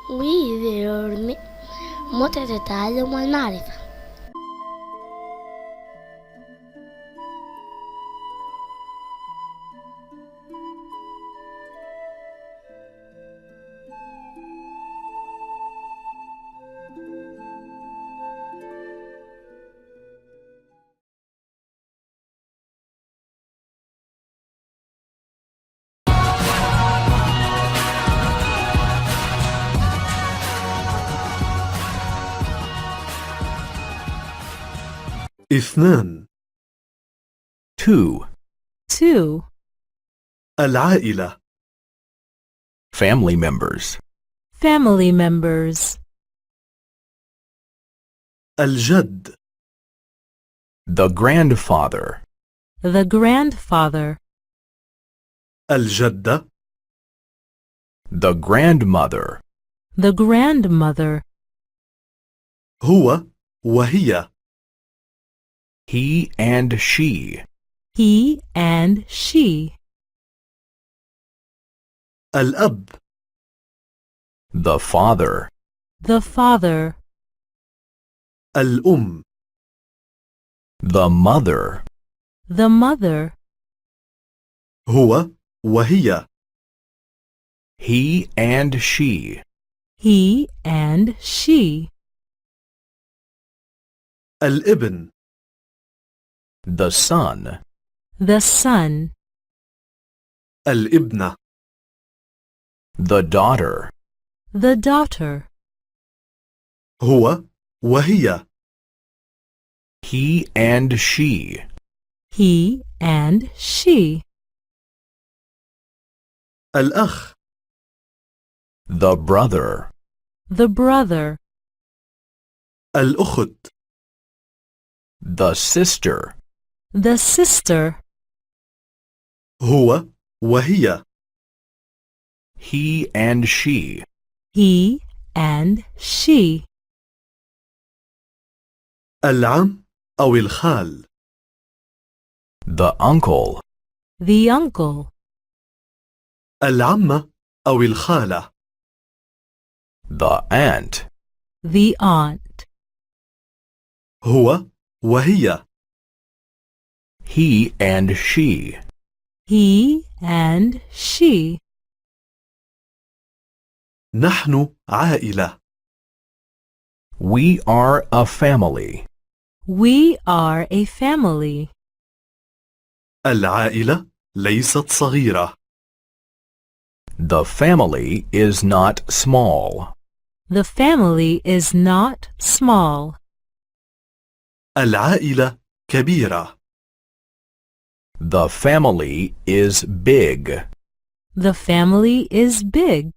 We متعة التعلم والمعرفة. اثنان. Two. العائلة. Family members. الجد. The grandfather. الجدة. The grandmother. هو وهي. He and she. الأب. The father. الأم. The mother. هو وهي. He and she. الابن. The son. الابنة. The daughter. هو وهي. He and she. الأخ. The brother. الأخت. The sister. هو وهي. He and she. العم أو الخال. The uncle. العمة أو الخالة. The aunt. هو وهي. He and she. نحن عائلة. We are a family. العائلة ليست صغيرة. The family is not small. العائلة كبيرة. The family is big.